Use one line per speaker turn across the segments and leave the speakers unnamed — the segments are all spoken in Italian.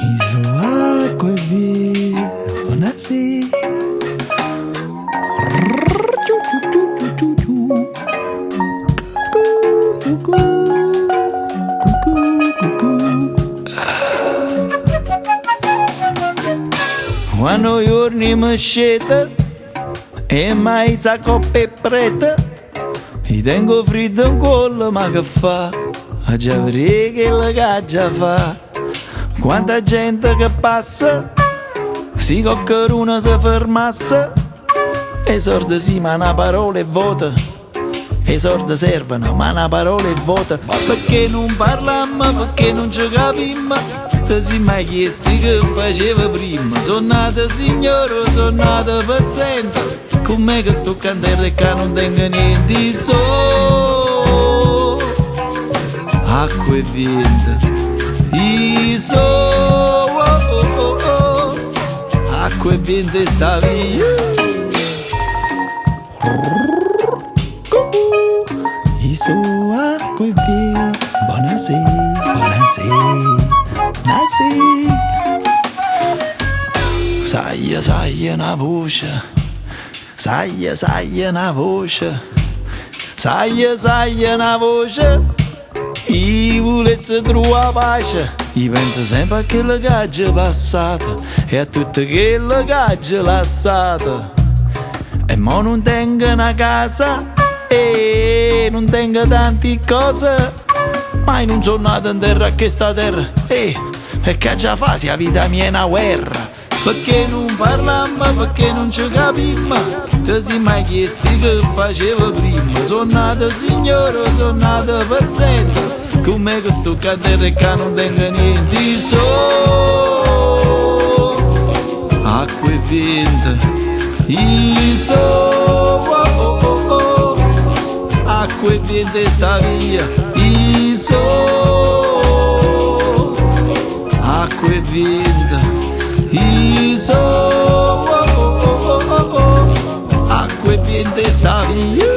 Isoacqua e via, buonasera. Quando i giorni mi scete e mai la coppa è preta, mi tengo freddo in collo, ma che fa? A già vedere che la caccia fa. Quanta gente che passa, si coccheruna si fermasse, e sorda sì, ma una parola è vota. E sorda servono, ma una parola è vota. Perché non parlammo, perché non ci capimmo? Ti sei mai chiesto che faceva prima? Sono nata signora, sono nata paziente. Com'è che sto cantando e che non tengo niente? So acqua e vento, acqua e vento e sta via. Acqua e vento, buonasera, buonasera. Sai una voce, sai una voce, sai una voce. Io volessi trovare pace, io penso sempre a quella caccia passata e a tutte quelle cacce lasciate. E mo non tengo una casa e non tengo tante cose, ma non sono nato in terra a questa terra. E che già fa se la vita mia è una guerra? Perché non parlammo, perché non ci capimmo? Ti sei mai chiesto che faceva prima? Sono nata signora, sono nata paziente. Com'è che sto cantando e che non tengo niente? So acqua e vento, acqua e vento e sta via. Acqua e vento, acqua e vento e sta via.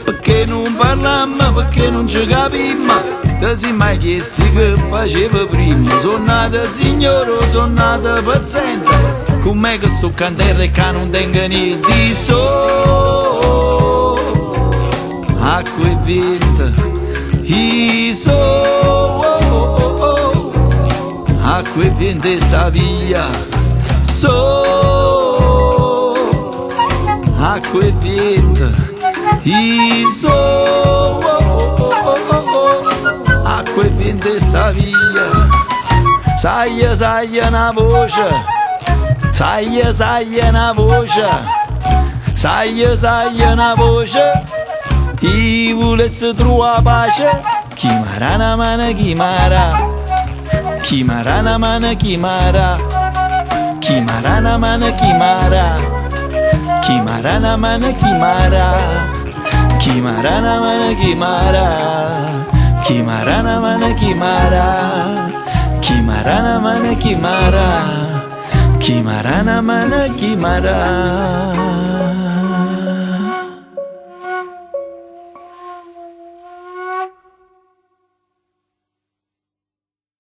Perché non parlammo, perché non ci capimmo? Ti sei mai chiesto che faceva prima? Sono nata signora, sono nata paziente. Com'è che sto cantando e che non tengo niente? So acqua e vento, acqua e vento e sta via. So acqua e vento, acqua e vento e sta via. Sai una voce, sai una voce, sai una voce. Io volessi trovare pace. Chi marà una mano, chi marà, chi marà una mano, chi marà, chi marà una mano, chi marà, chi marà una mano, chi marà, chi marà una mano, chi marà, chi marà una mano, chi marà, chi marà una mano, chi marà, chi marà una mano, chi marà.